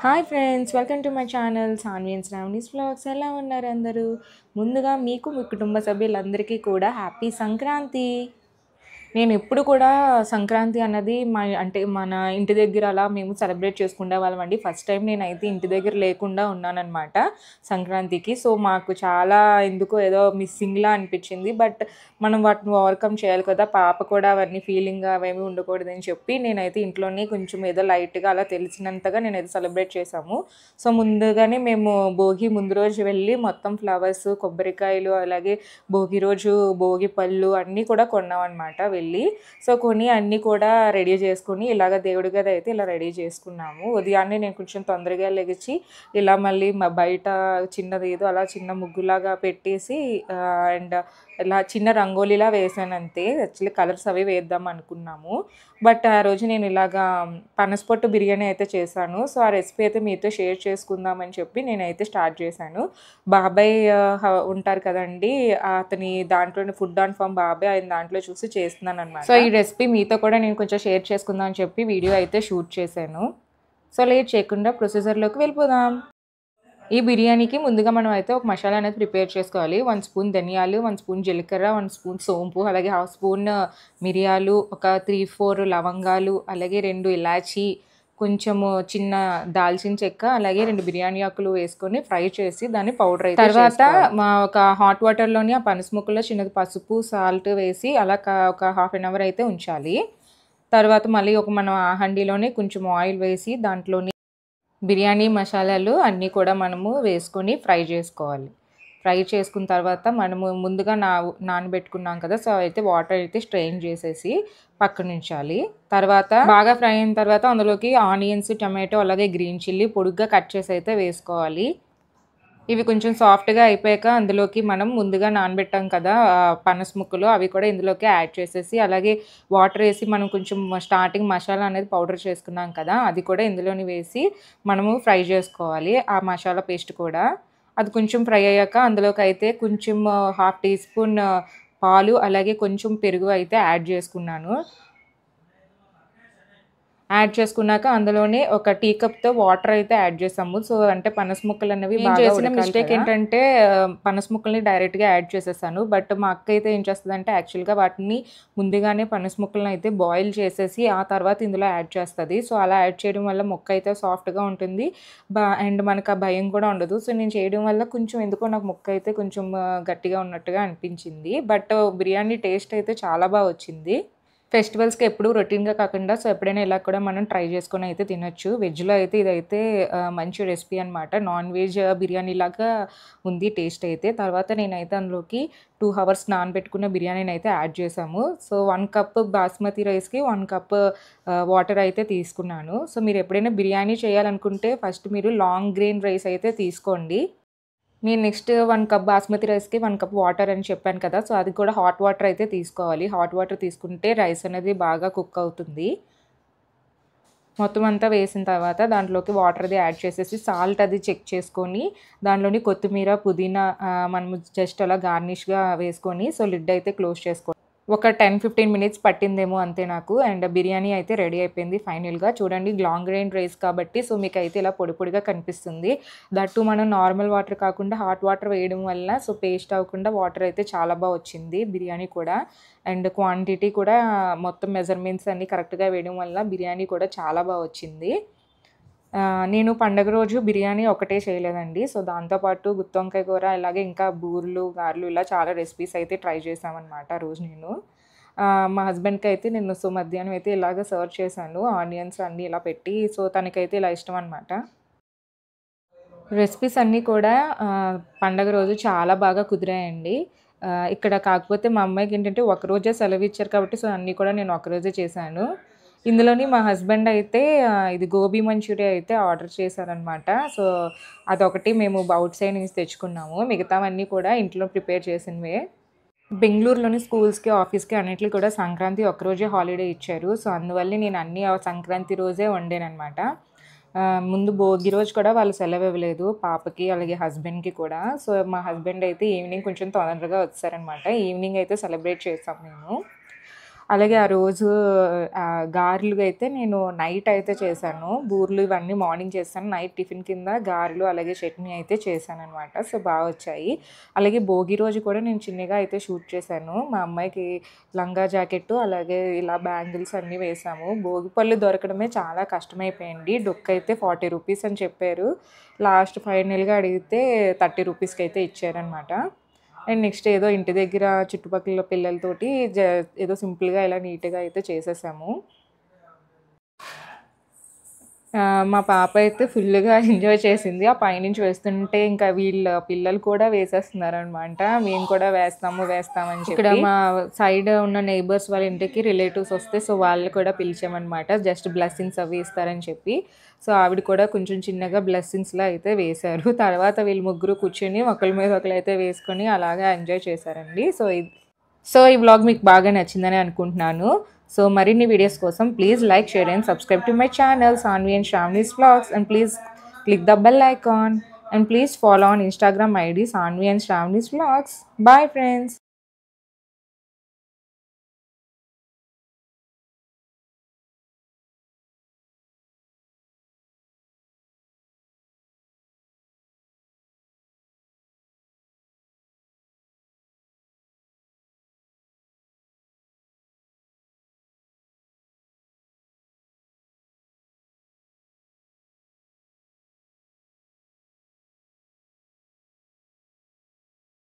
Hi friends, welcome to my channel Sanvi and Shravani's vlogs. ఎలా ఉన్నారు అందరూ? ముందుగా మీకు మీ కుటుంబ సభ్యులందరికీ కూడా హ్యాపీ సంక్రాంతి. నేను ఎప్పుడు కూడా సంక్రాంతి అన్నది అంటే మన ఇంటి దగ్గర అలా మేము సెలబ్రేట్ చేసుకునే వాళ్ళం అండి. ఫస్ట్ టైం నేనైతే ఇంటి దగ్గర లేకుండా ఉన్నానన్నమాట సంక్రాంతికి. సో మాకు చాలా ఎందుకో ఏదో మిస్సింగ్లా అనిపించింది. బట్ మనం వాటిని ఓవర్కమ్ చేయాలి కదా, పాప కూడా అవన్నీ ఫీలింగ్ అవేమి ఉండకూడదని చెప్పి నేనైతే ఇంట్లోనే కొంచెం ఏదో లైట్గా అలా తెలిసినంతగా నేనైతే సెలబ్రేట్ చేసాము. సో ముందుగానే మేము భోగి ముందు రోజు వెళ్ళి మొత్తం ఫ్లవర్స్, కొబ్బరికాయలు, అలాగే భోగి రోజు భోగి పళ్ళు అన్నీ కూడా కొన్నాం అనమాట వెళ్ళి. సో కొని అన్నీ కూడా రెడీ చేసుకుని ఇలాగ దేవుడి గది అయితే ఇలా రెడీ చేసుకున్నాము. ఉదయాన్నే నేను కొంచెం తొందరగా లెగిచి ఇలా మళ్ళీ బయట చిన్నది ఏదో అలా చిన్న ముగ్గులాగా పెట్టేసి అండ్ ఇలా చిన్న రంగోలీలా వేసాను అంతే. యాక్చువల్లీ కలర్స్ అవి వేద్దాం అనుకున్నాము. బట్ ఆ రోజు నేను ఇలాగా పనసపొట్టు బిర్యానీ అయితే చేశాను. సో ఆ రెసిపీ అయితే మీతో షేర్ చేసుకుందామని చెప్పి నేనైతే స్టార్ట్ చేశాను. బాబాయ్ ఉంటారు కదండి, అతని దాంట్లో ఫుడ్ ఆన్ ఫామ్ బాబాయ్ ఆయన దాంట్లో చూసి చేస్తున్నాను అనమాట. సో ఈ రెసిపీ మీతో కూడా నేను కొంచెం షేర్ చేసుకుందాం అని చెప్పి వీడియో అయితే షూట్ చేశాను. సో లేట్ చేయకుండా ప్రొసీజర్లోకి వెళ్ళిపోదాం. ఈ బిర్యానీకి ముందుగా మనం అయితే ఒక మసాలా అనేది ప్రిపేర్ చేసుకోవాలి. 1 స్పూన్ ధనియాలు, 1 స్పూన్ జీలకర్ర, 1 స్పూన్ సోంపు, అలాగే 1/2 స్పూన్ మిరియాలు, ఒక 3-4 లవంగాలు, అలాగే 2 ఇలాచీ, కొంచెము చిన్న దాల్చిన చెక్క, అలాగే 2 బిర్యానీ ఆకులు వేసుకొని ఫ్రై చేసి దాన్ని పౌడర్ అయితే తర్వాత ఒక హాట్ వాటర్లోని ఆ పనస ముక్కలో చిన్నది పసుపు, సాల్ట్ వేసి అలా ఒక హాఫ్ అన్ అవర్ అయితే ఉంచాలి. తర్వాత మళ్ళీ మనం ఆ హండీలోనే కొంచెం ఆయిల్ వేసి దాంట్లోని బిర్యానీ మసాలాలు అన్నీ కూడా మనము వేసుకొని ఫ్రై చేసుకోవాలి. ఫ్రై చేసుకున్న తర్వాత మనము ముందుగా నానబెట్టుకున్నాం కదా, సో అయితే వాటర్ అయితే స్ట్రెయిన్ చేసేసి పక్కన ఉంచాలి. తర్వాత బాగా ఫ్రై అయిన తర్వాత అందులోకి ఆనియన్స్, టమాటో, అలాగే గ్రీన్ చిల్లీ పొడుగ్గా కట్ చేసి అయితే వేసుకోవాలి. ఇవి కొంచెం సాఫ్ట్గా అయిపోయాక అందులోకి మనం ముందుగా నానబెట్టాం కదా పనస ముక్కలు, అవి కూడా ఇందులోకి యాడ్ చేసేసి అలాగే వాటర్ వేసి మనం కొంచెం స్టార్టింగ్ మసాలా అనేది పౌడర్ చేసుకున్నాం కదా, అది కూడా ఇందులోని వేసి మనము ఫ్రై చేసుకోవాలి. ఆ మసాలా పేస్ట్ కూడా అది కొంచెం ఫ్రై అయ్యాక అందులోకి అయితే కొంచెం 1/2 టీ స్పూన్ పాలు, అలాగే కొంచెం పెరుగు అయితే యాడ్ చేసుకున్నాను. యాడ్ చేసుకున్నాక అందులోనే ఒక టీ కప్‌తో వాటర్ అయితే యాడ్ చేసాము. సో అంటే పనస ముక్కలు అనేవి బాగా చేసిన మిస్టేక్ ఏంటంటే పనస ముక్కల్ని డైరెక్ట్‌గా యాడ్ చేసేసాను. బట్ మా అక్క అయితే ఏం చేస్తదంటే యాక్చువల్‌గా వాటిని ముందుగానే పనస ముక్కలను అయితే బాయిల్ చేసేసి ఆ తర్వాత ఇందులో యాడ్ చేస్తది. సో అలా యాడ్ చేయడం వల్ల ముక్క అయితే సాఫ్ట్‌గా ఉంటుంది. అండ్ మనకు ఆ భయం కూడా ఉండదు. సో నేను చేయడం వల్ల కొంచెం ఎందుకో నాకు ముక్క అయితే కొంచెం గట్టిగా ఉన్నట్టుగా అనిపించింది. బట్ బిర్యానీ టేస్ట్ అయితే చాలా బాగా వచ్చింది. ఫెస్టివల్స్‌కి ఎప్పుడు రొటీన్‌గా కాకుండా సో ఎప్పుడైనా ఇలా కూడా మనం ట్రై చేసుకొని అయితే తినొచ్చు. వెజ్‌లో అయితే ఇదైతే మంచి రెసిపీ అనమాట. నాన్ వెజ్ బిర్యానీ లాగా ఉంది టేస్ట్ అయితే. తర్వాత నేనైతే అందులోకి 2 హవర్స్ నానబెట్టుకున్న బిర్యానీని అయితే యాడ్ చేసాము. సో 1 కప్ బాస్మతి రైస్‌కి 1 కప్ వాటర్ అయితే తీసుకున్నాను. సో మీరు ఎప్పుడైనా బిర్యానీ చేయాలనుకుంటే ఫస్ట్ మీరు లాంగ్ గ్రెయిన్ రైస్ అయితే తీసుకోండి. నేను నెక్స్ట్ 1 కప్ బాస్మతి రైస్‌కి 1 కప్ వాటర్ అని చెప్పాను కదా, సో అది కూడా హాట్ వాటర్ అయితే తీసుకోవాలి. హాట్ వాటర్ తీసుకుంటే రైస్ అనేది బాగా కుక్ అవుతుంది. మొత్తం అంతా వేసిన తర్వాత దాంట్లోకి వాటర్ అది యాడ్ చేసేసి సాల్ట్ అది చెక్ చేసుకొని దాంట్లోని కొత్తిమీర, పుదీనా మనము జస్ట్ అలా గార్నిష్‌గా వేసుకొని సో లిడ్ అయితే క్లోజ్ చేసుకోవాలి. ఒక 10-15 మినిట్స్ పట్టిందేమో అంతే నాకు. అండ్ బిర్యానీ అయితే రెడీ అయిపోయింది ఫైనల్‌గా. చూడండి లాంగ్ గ్రెయిన్ రైస్ కాబట్టి సో మీకైతే ఇలా పొడి పొడిగా కనిపిస్తుంది. దట్టు మనం నార్మల్ వాటర్ కాకుండా హాట్ వాటర్ వేయడం వల్ల సో పేస్ట్ అవ్వకుండా వాటర్ అయితే చాలా బాగా వచ్చింది బిర్యానీ కూడా. అండ్ క్వాంటిటీ కూడా మొత్తం మెజర్మెంట్స్ అన్నీ కరెక్ట్‌గా వేయడం వల్ల బిర్యానీ కూడా చాలా బాగా వచ్చింది. నేను పండగ రోజు బిర్యానీ ఒకటే చేయలేదండి. సో దాంతో పాటు గుత్తి వంకాయ కూర, అలాగే ఇంకా బూరెలు, గారెలు ఇలా చాలా రెసిపీస్ అయితే ట్రై చేశామన్నమాట ఆ రోజు నేను. మా హస్బెండ్‌కి అయితే నేను సో మధ్యాహ్నం అయితే ఇలాగ సర్వ్ చేశాను. ఆనియన్స్ అన్నీ ఇలా పెట్టి. సో తనకైతే ఇలా ఇష్టం అనమాట. రెసిపీస్ అన్నీ కూడా పండగ రోజు చాలా బాగా కుదిరాయండి. ఇక్కడ కాకపోతే మా అమ్మాయికేంటంటే ఒకరోజే సెలవిచ్చారు కాబట్టి సో అన్నీ కూడా నేను ఒకరోజే చేశాను. ఇందులోని మా హస్బెండ్ అయితే ఇది గోబీ మంచూరియా అయితే ఆర్డర్ చేశారనమాట. సో అదొకటి మేము ఔట్ సైడ్ నుంచి తెచ్చుకున్నాము. మిగతావన్నీ కూడా ఇంట్లో ప్రిపేర్ చేసినవే. బెంగుళూరులోని స్కూల్స్‌కి, ఆఫీస్‌కి అన్నిట్లికి కూడా సంక్రాంతి ఒక్కరోజే హాలిడే ఇచ్చారు. సో అందువల్లే నేను అన్నీ ఆ సంక్రాంతి రోజే వండాననమాట. ముందు భోగి రోజు కూడా వాళ్ళు సెలవివ్వలేదు పాపకి, అలాగే హస్బెండ్‌కి కూడా. సో మా హస్బెండ్ అయితే ఈవినింగ్ కొంచెం తొందరగా వచ్చారనమాట. ఈవినింగ్ అయితే సెలబ్రేట్ చేసాం మేము. అలాగే ఆ రోజు గారెలు అయితే నేను నైట్ అయితే చేశాను. బూరెలు ఇవన్నీ మార్నింగ్ చేశాను. నైట్ టిఫిన్ కింద గారెలు అలాగే చట్నీ అయితే చేశాననమాట. సో, వచ్చాయి. అలాగే భోగి రోజు కూడా నేను చిన్నగా అయితే షూట్ చేశాను. మా అమ్మాయికి లంగా జాకెట్టు అలాగే ఇలా బ్యాంగిల్స్ అన్నీ వేశాము. భోగి పళ్ళు దొరకడమే చాలా కష్టమైపోయింది. డొక్కయితే 40 రూపీస్ అని చెప్పారు. లాస్ట్ ఫైనల్‌గా అడిగితే 30 రూపీస్‌కి అయితే ఇచ్చారనమాట. అండ్ నెక్స్ట్ ఏదో ఇంటి దగ్గర చుట్టుపక్కల పిల్లలతోటి ఏదో సింపుల్‌గా ఇలా నీట్‌గా అయితే చేసేసాము. మా పాప అయితే ఫుల్‌గా ఎంజాయ్ చేసింది. ఆ పైనుంచి వేస్తుంటే ఇంకా వీళ్ళ పిల్లలు కూడా వేసేస్తున్నారనమాట. మేము కూడా వేస్తామని చెప్పి. ఇక్కడ మా సైడ్ ఉన్న నైబర్స్ వాళ్ళ ఇంటికి రిలేటివ్స్ వస్తే సో, వాళ్ళు కూడా పిలిచామనమాట. జస్ట్ బ్లెస్సింగ్స్ అవి ఇస్తారని చెప్పి. సో, ఆవిడ కూడా కొంచెం చిన్నగా బ్లెస్సింగ్స్‌లా అయితే వేశారు. తర్వాత వీళ్ళు ముగ్గురు కూర్చొని ఒకళ్ళ మీద ఒకళ్ళైతే వేసుకొని అలాగా ఎంజాయ్ చేశారండి. సో, ఈ వ్లాగ్ మీకు బాగా నచ్చిందని అనుకుంటున్నాను. సో, మరిన్ని వీడియోస్ కోసం please like, share and subscribe to my channel Sanvi and Shravani's Vlogs, and please click the bell icon, and please follow on Instagram ID Sanvi and Shravani's Vlogs. Bye friends.